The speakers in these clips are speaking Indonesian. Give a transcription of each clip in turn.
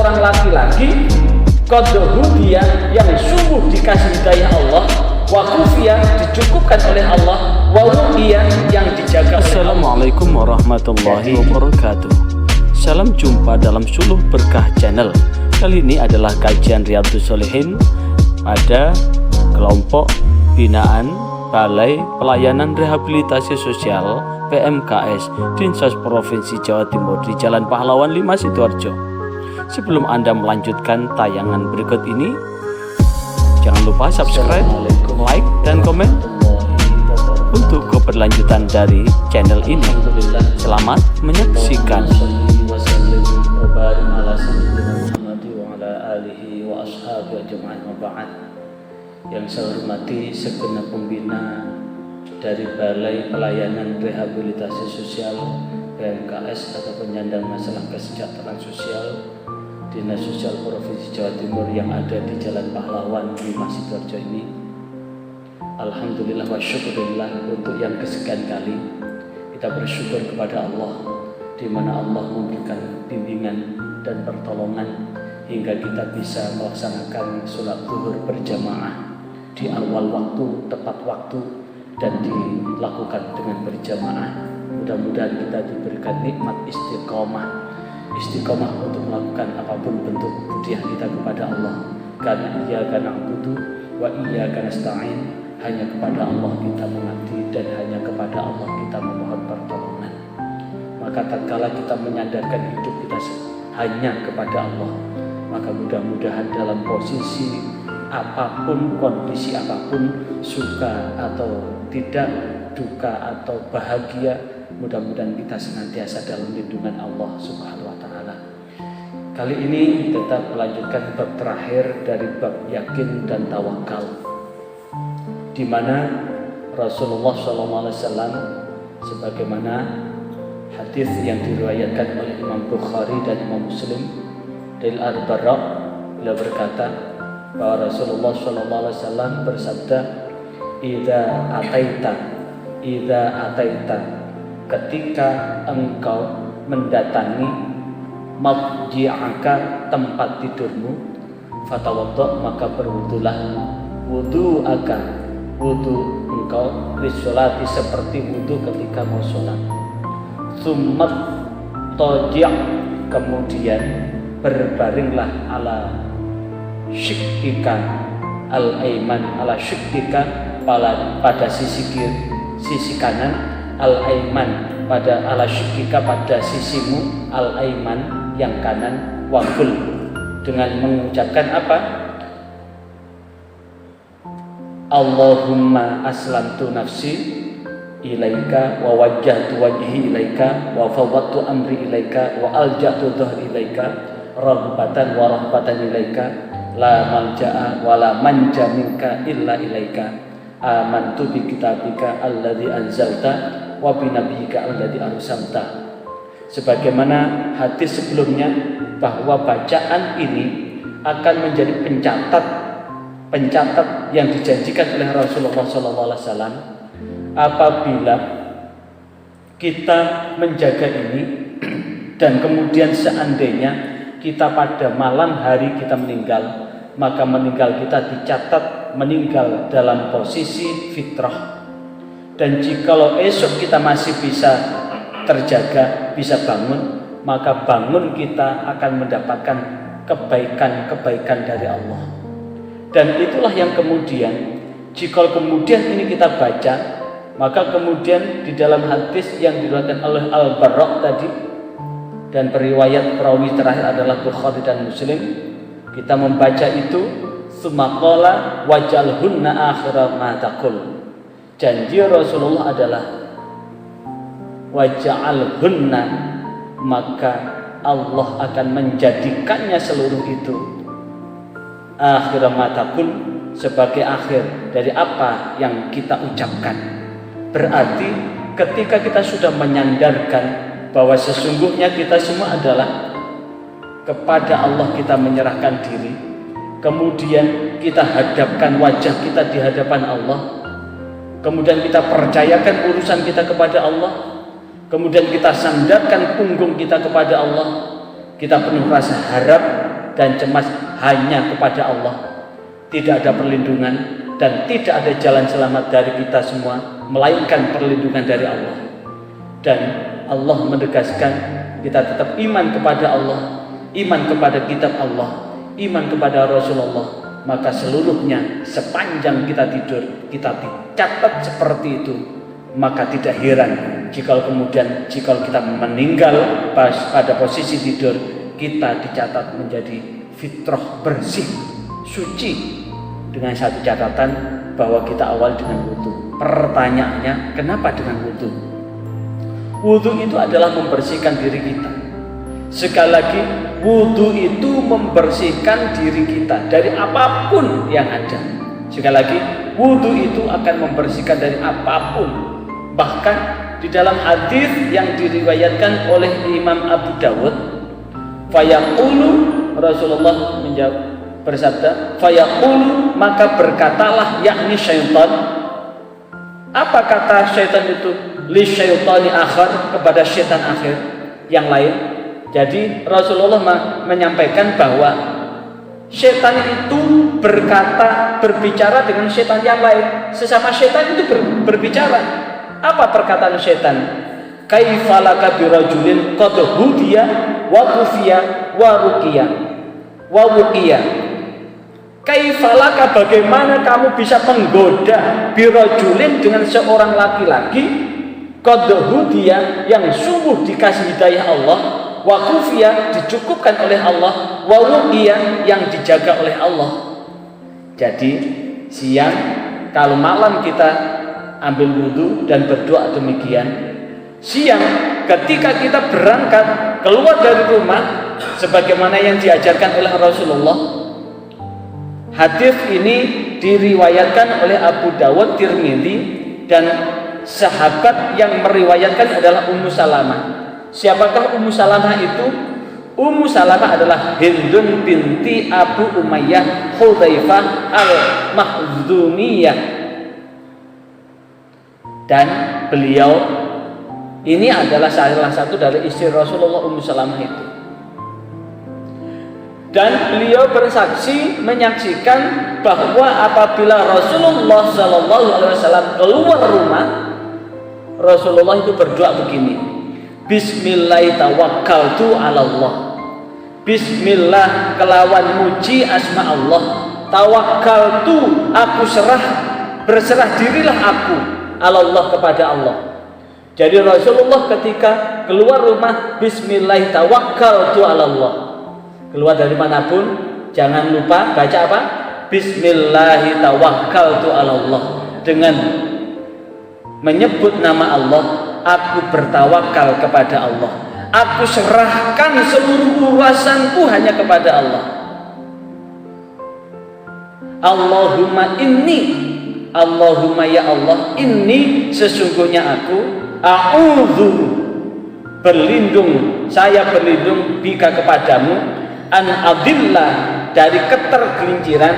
seorang laki-laki qadhu dia yang sungguh dikasih hidayah Allah, wa kufiya dicukupkan oleh Allah, wa wuqiya yang dijaga oleh Allah. Assalamualaikum warahmatullahi wabarakatuh. Salam jumpa dalam Suluh Berkah Channel. Kali ini adalah kajian Riyadhus Shalihin pada kelompok binaan Balai Pelayanan Rehabilitasi Sosial PMKS Dinsos Provinsi Jawa Timur di Jalan Pahlawan 5 Sidoarjo. Sebelum Anda melanjutkan tayangan berikut ini, jangan lupa subscribe, like, dan komen untuk keberlanjutan dari channel ini. Selamat menyaksikan. Yang saya hormati segenap pembina dari Balai Pelayanan Rehabilitasi Sosial PMKS atau penyandang masalah kesejahteraan sosial Dinas Sosial Provinsi Jawa Timur yang ada di Jalan Pahlawan 5 Sidoarjo ini. Alhamdulillah wa syukurillah, untuk yang kesekian kali kita bersyukur kepada Allah, di mana Allah memberikan bimbingan dan pertolongan hingga kita bisa melaksanakan sholat zuhur berjamaah di awal waktu, tepat waktu, dan dilakukan dengan berjamaah. Mudah-mudahan kita diberikan nikmat istiqomah untuk melakukan apapun bentuk budiah kita kepada Allah. Karena iyyaka na'budu wa iyyaka nasta'in, hanya kepada Allah kita mengabdi dan hanya kepada Allah kita memohon pertolongan. Maka tatkala kita menyandarkan hidup kita hanya kepada Allah, maka mudah-mudahan dalam posisi apapun, kondisi apapun, suka atau tidak, duka atau bahagia, mudah-mudahan kita senantiasa dalam lindungan Allah Subhanahu wa Ta'ala. Kali ini tetap melanjutkan bab terakhir dari bab yakin dan tawakal, di mana Rasulullah SAW sebagaimana hadis yang diriwayatkan oleh Imam Bukhari dan Imam Muslim dari Al-Barra, beliau berkata bahwa Rasulullah SAW bersabda, idza ataita, ketika engkau mendatangi mabji'aka, tempat tidurmu, fatawaddo, maka berwudulah, wudu engkau lisolati, seperti wudu ketika mau sholat. Summat toji', kemudian berbaringlah ala syikika al-aiman, ala syikika pada sisi kanan, al-aiman pada ala syikika pada sisimu, al-aiman yang kanan, wakul, dengan mengucapkan apa? Allahumma aslamtu nafsi ilaika wa wajjahtu wajhi ilaika wa fawwadtu amri ilaika wa alja'tu dhahri ilaika raghbatan wa rahbatan ilaika la malja'a wa la manja minka illa ilaika amantu bi kitabika alladzi anzalta wa bi nabiyyika alladzi arsalta. Sebagaimana hadis sebelumnya, bahwa bacaan ini akan menjadi pencatat yang dijanjikan oleh Rasulullah SAW apabila kita menjaga ini dan kemudian seandainya kita pada malam hari kita meninggal, maka meninggal kita dicatat meninggal dalam posisi fitrah. Dan jikalau esok kita masih bisa terjaga, bisa bangun, maka bangun kita akan mendapatkan kebaikan-kebaikan dari Allah. Dan itulah yang kemudian, jikalau kemudian ini kita baca, maka kemudian di dalam hadis yang diriwayatkan oleh Al-Barra tadi, dan periwayat perawi terakhir adalah Bukhari dan Muslim, kita membaca itu, sumaqala wajalhunna akhira ma taqul. Janji Rasulullah adalah waja'alhunna, maka Allah akan menjadikannya seluruh itu akhira ma taqul, sebagai akhir dari apa yang kita ucapkan. Berarti ketika kita sudah menyandarkan bahwa sesungguhnya kita semua adalah kepada Allah kita menyerahkan diri, kemudian kita hadapkan wajah kita di hadapan Allah, kemudian kita percayakan urusan kita kepada Allah, kemudian kita sandarkan punggung kita kepada Allah, kita penuh rasa harap dan cemas hanya kepada Allah. Tidak ada perlindungan dan tidak ada jalan selamat dari kita semua melainkan perlindungan dari Allah. Dan Allah menegaskan kita tetap iman kepada Allah, iman kepada kitab Allah, iman kepada Rasulullah. Maka seluruhnya sepanjang kita tidur kita dicatat seperti itu. Maka tidak heran jika kemudian jika kita meninggal pada posisi tidur, kita dicatat menjadi fitrah bersih, suci, dengan satu catatan bahwa kita awal dengan wudu. Pertanyaannya, kenapa dengan wudu? Wudu itu adalah membersihkan diri kita. Sekali lagi, wudu itu membersihkan diri kita dari apapun yang ada. Sekali lagi, wudu itu akan membersihkan dari apapun. Bahkan di dalam hadis yang diriwayatkan oleh Imam Abu Dawud, fayaqulu, Rasulullah bersabda, fayaqulu, maka berkatalah, yakni syaitan. Apa kata syaitan itu? Li syaitani akhar, kepada syaitan akhir yang lain. Jadi Rasulullah menyampaikan bahwa syaitan itu berbicara dengan syaitan yang lain. Sesama syaitan itu berbicara. Apa perkataan syaitan? Kaifalaka birajulin qad hudiya wa kufiya wa ruqiya wa wuqiya. Kaifalaka, bagaimana kamu bisa menggoda birajulin dengan seorang laki-laki qad hudiya, yang sungguh dikasih hidayah Allah, wa kufiya, dicukupkan oleh Allah, wa wuqiya, yang dijaga oleh Allah. Jadi siang kalau malam kita ambil wudu dan berdoa demikian, siang ketika kita berangkat keluar dari rumah sebagaimana yang diajarkan oleh Rasulullah. Hadis ini diriwayatkan oleh Abu Dawud, Tirmidzi, dan sahabat yang meriwayatkan adalah Ummu Salamah. Siapakah Ummu Salamah itu? Ummu Salamah adalah Hindun binti Abu Umayyah Hudzaifah al-Makhzumiyah. Dan beliau ini adalah salah satu dari istri Rasulullah, Ummu Salamah itu. Dan beliau bersaksi, menyaksikan bahwa apabila Rasulullah SAW keluar rumah, Rasulullah itu berdoa begini, Bismillah tawakkaltu ala Allah. Bismillah, kelawan muji asma Allah. Tawakkaltu, aku berserah dirilah aku ala Allah, kepada Allah. Jadi Rasulullah ketika keluar rumah, Bismillah tawakkaltu ala Allah. Keluar dari manapun jangan lupa baca apa? Bismillah tawakkaltu ala Allah. Dengan menyebut nama Allah, aku bertawakal kepada Allah. Aku serahkan seluruh urusanku hanya kepada Allah. Allahumma inni, Allahumma ya Allah, inni, sesungguhnya aku, a'udzu, berlindung, saya berlindung, bika kepadamu, an adillah, dari ketergelinciran,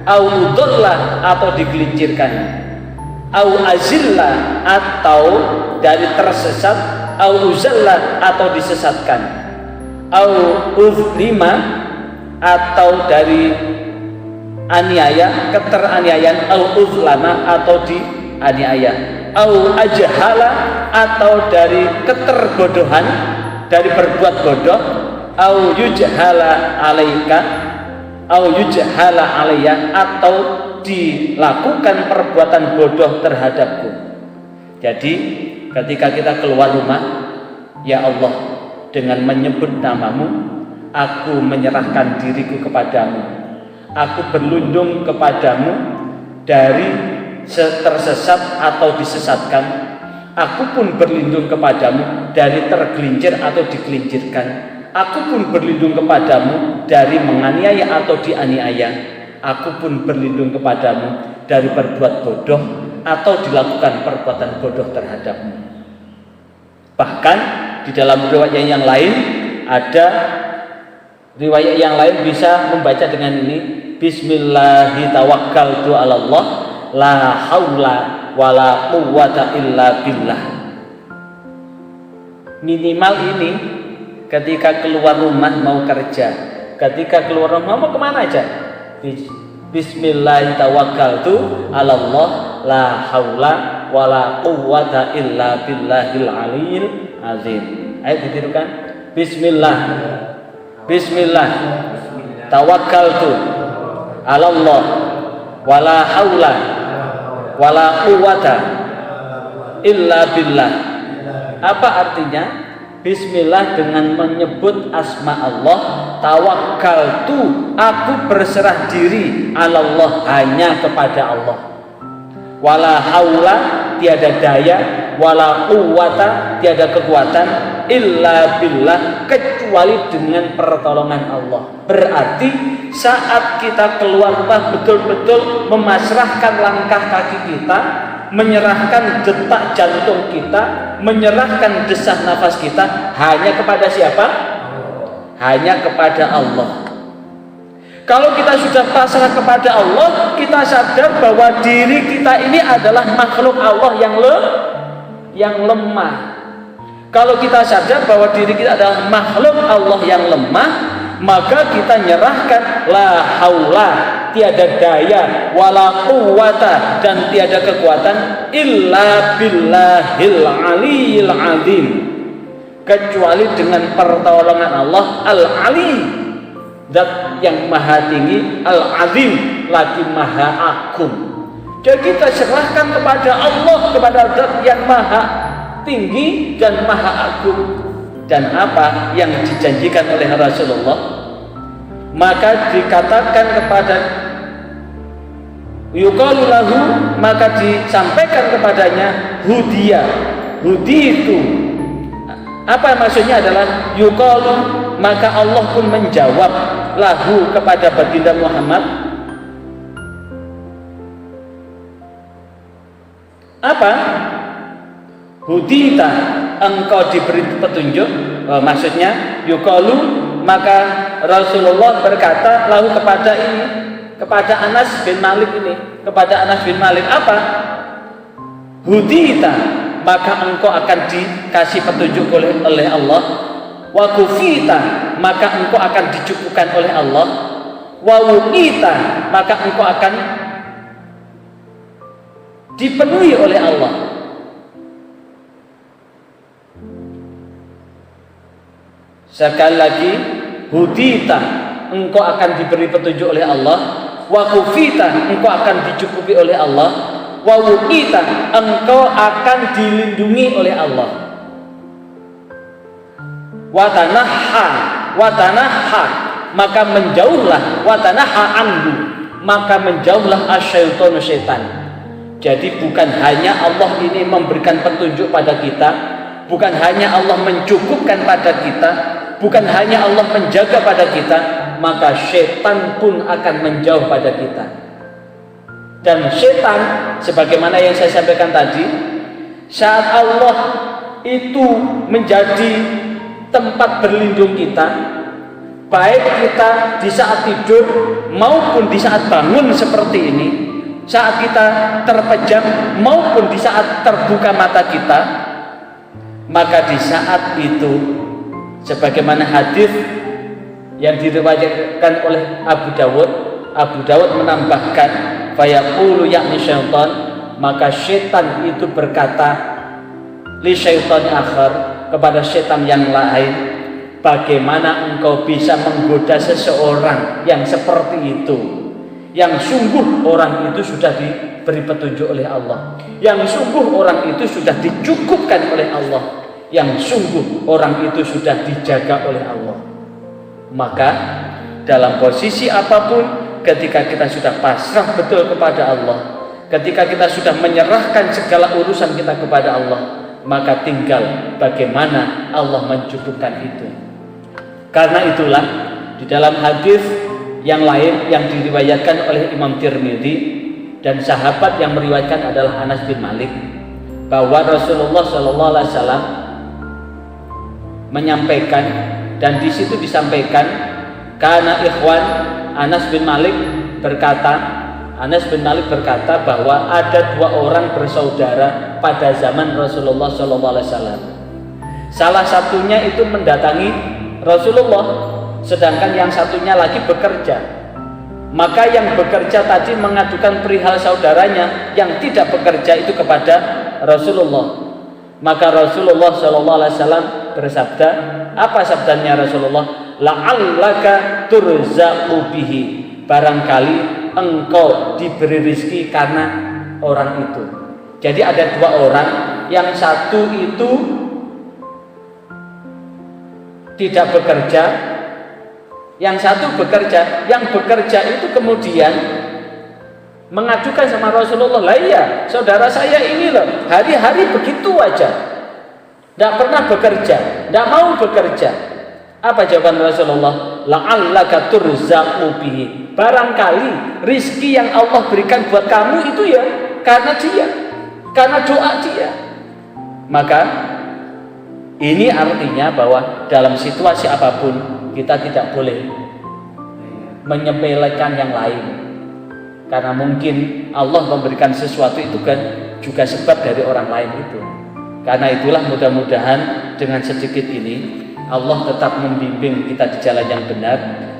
au udullah, atau digelincirkan, au azillah, atau dari tersesat, au uzallah, atau disesatkan, au uzlima, atau dari aniaya, keteraniayaan, au uzlama, atau dianiaya, au ajhala, atau dari keterbodohan, dari berbuat bodoh, au yujhala alaika, au yujhala alayya, atau dilakukan perbuatan bodoh terhadapku. Jadi ketika kita keluar rumah, ya Allah, dengan menyebut namamu, aku menyerahkan diriku kepadamu, aku berlindung kepadamu dari tersesat atau disesatkan, aku pun berlindung kepadamu dari tergelincir atau digelincirkan, aku pun berlindung kepadamu dari menganiaya atau dianiaya, aku pun berlindung kepadamu dari berbuat bodoh atau dilakukan perbuatan bodoh terhadapmu. Bahkan di dalam riwayat yang lain, ada riwayat yang lain bisa membaca dengan ini, Bismillahi tawakkaltu ala Allah, la haula wala quwwata illa billah. Minimal ini ketika keluar rumah mau kerja, ketika keluar rumah mau kemana aja? Bismillah tawakkaltu 'ala Allah la haula wala quwwata illa billahil aliyil azim. Ayo ditirukan. Bismillah tawakkaltu 'ala Allah wala haula wala quwwata illa billah. Apa artinya? Bismillah dengan menyebut asma Allah, tawakkaltu, aku berserah diri, 'ala Allah, hanya kepada Allah. Wala haula, tiada daya, wala quwwata, tiada kekuatan, illa billah, kecuali dengan pertolongan Allah. Berarti saat kita keluar rumah betul-betul memasrahkan langkah kaki kita, menyerahkan detak jantung kita, menyerahkan desah nafas kita hanya kepada siapa? Hanya kepada Allah. Kalau kita sudah pasrah kepada Allah, kita sadar bahwa diri kita ini adalah makhluk Allah yang lemah. Kalau kita sadar bahwa diri kita adalah makhluk Allah yang lemah, maka kita nyerahkan la haula, tiada daya, wala quwwata, dan tiada kekuatan, illa billahil aliyil azim, kecuali dengan pertolongan Allah al-ali, zat yang maha tinggi, al-azim, lagi maha agung. Jadi kita serahkan kepada Allah, kepada zat yang maha tinggi dan maha agung. Dan apa yang dijanjikan oleh Rasulullah, maka dikatakan kepada yuqalu lahu, maka disampaikan kepadanya hudiya. Hudi itu apa maksudnya adalah yuqalu, maka Allah pun menjawab lahu kepada baginda Muhammad, apa? Hudita, engkau diberi petunjuk. Maksudnya yuqalu, maka Rasulullah berkata lahu kepada ini, kepada Anas bin Malik ini, kepada Anas bin Malik, apa? Hudita, maka engkau akan dikasih petunjuk oleh Allah. Wa kufita, maka engkau akan dicukupkan oleh Allah. Wa wuqita, maka engkau akan dipenuhi oleh Allah. Sekali lagi, hudita, engkau akan diberi petunjuk oleh Allah. Wa kufita, engkau akan dicukupi oleh Allah. Wa wuqita, engkau akan dilindungi oleh Allah. Wa tanaha, maka menjauhlah, wa tanaha anhu, maka menjauhlah asyaitonu, setan. Jadi bukan hanya Allah ini memberikan petunjuk pada kita, bukan hanya Allah mencukupkan pada kita, bukan hanya Allah menjaga pada kita, maka setan pun akan menjauh pada kita. Dan setan, sebagaimana yang saya sampaikan tadi, saat Allah itu menjadi tempat berlindung kita, baik kita di saat tidur maupun di saat bangun seperti ini, saat kita terpejam maupun di saat terbuka mata kita, maka di saat itu, sebagaimana hadis yang diriwayatkan oleh Abu Dawud menambahkan, fayaqulu yakni syaitan, maka syaitan itu berkata li syaitan akhar, kepada syaitan yang lain, bagaimana engkau bisa menggoda seseorang yang seperti itu, yang sungguh orang itu sudah diberi petunjuk oleh Allah, yang sungguh orang itu sudah dicukupkan oleh Allah, yang sungguh orang itu sudah dijaga oleh Allah. Maka dalam posisi apapun, ketika kita sudah pasrah betul kepada Allah, ketika kita sudah menyerahkan segala urusan kita kepada Allah, maka tinggal bagaimana Allah mencukupkan itu. Karena itulah di dalam hadis yang lain yang diriwayatkan oleh Imam Tirmidzi dan sahabat yang meriwayatkan adalah Anas bin Malik, bahwa Rasulullah SAW menyampaikan, dan di situ disampaikan, karena ikhwan, Anas bin Malik berkata bahwa ada dua orang bersaudara pada zaman Rasulullah SAW. Salah satunya itu mendatangi Rasulullah sedangkan yang satunya lagi bekerja. Maka yang bekerja tadi mengadukan perihal saudaranya yang tidak bekerja itu kepada Rasulullah. Maka Rasulullah SAW bersabda, apa sabdanya Rasulullah? La'allaka turzaqu bihi, barangkali engkau diberi rezeki karena orang itu. Jadi ada dua orang, yang satu itu tidak bekerja, yang satu bekerja. Yang bekerja itu kemudian mengajukan sama Rasulullah, lah iya, saudara saya ini loh hari-hari begitu aja, tidak pernah bekerja, tidak mau bekerja. Apa jawaban Rasulullah? La'allaka turzaqu bihi, barangkali rizki yang Allah berikan buat kamu itu ya karena dia, karena doa dia. Maka ini artinya bahwa dalam situasi apapun kita tidak boleh menyepelekan yang lain, karena mungkin Allah memberikan sesuatu itu kan juga sebab dari orang lain itu. Karena itulah mudah-mudahan dengan sedikit ini Allah tetap membimbing kita di jalan yang benar,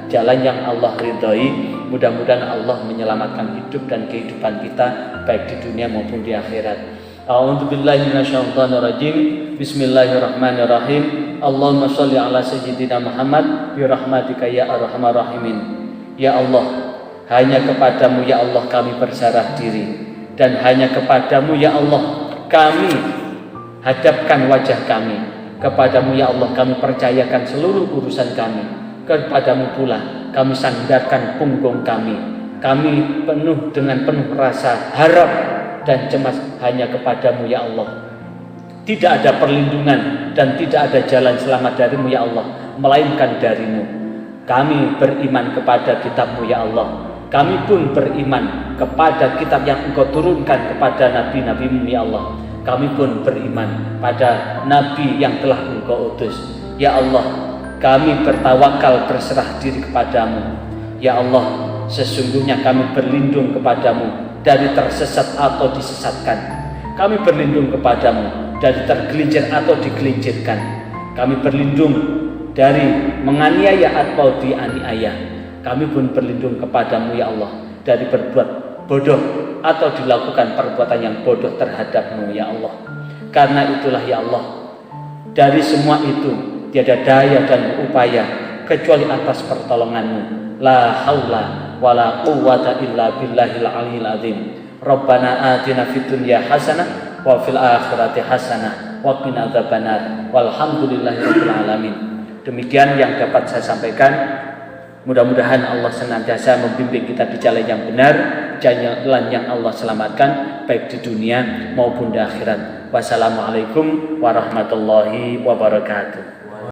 jalan yang Allah ridhoi. Mudah-mudahan Allah menyelamatkan hidup dan kehidupan kita baik di dunia maupun di akhirat. A'udzubillahi minasyaitonirrajim. Bismillahirrahmanirrahim. Allahumma sholli ala sayyidina Muhammad bi rahmatika ya arhamar rahimin. Ya Allah, hanya kepadamu ya Allah kami berserah diri, dan hanya kepadamu ya Allah kami hadapkan wajah kami. Kepadamu ya Allah kami percayakan seluruh urusan kami. Kepadamu pula kami sandarkan punggung kami. Kami penuh dengan penuh rasa harap dan cemas hanya kepadamu ya Allah. Tidak ada perlindungan dan tidak ada jalan selamat darimu ya Allah, melainkan darimu. Kami beriman kepada kitabmu ya Allah. Kami pun beriman kepada kitab yang engkau turunkan kepada nabi-nabimu ya Allah. Kami pun beriman pada nabi yang telah engkau utus. Ya Allah, kami bertawakal berserah diri kepadamu. Ya Allah, sesungguhnya kami berlindung kepadamu dari tersesat atau disesatkan. Kami berlindung kepadamu dari tergelincir atau digelincirkan. Kami berlindung dari menganiaya atau dianiaya. Kami pun berlindung kepadamu ya Allah dari berbuat bodoh atau dilakukan perbuatan yang bodoh terhadapmu ya Allah. Karena itulah ya Allah, dari semua itu tiada daya dan upaya kecuali atas pertolonganmu. La haula wala quwwata illa billahil aliyil azim. Rabbana atina fid dunya hasanah wa fil akhirati hasanah wa qina adzabannar. Walhamdulillahirabbil alamin. Demikian yang dapat saya sampaikan. Mudah-mudahan Allah senantiasa membimbing kita di jalan yang benar, jalan yang Allah selamatkan baik di dunia maupun di akhirat. Wassalamualaikum warahmatullahi wabarakatuh.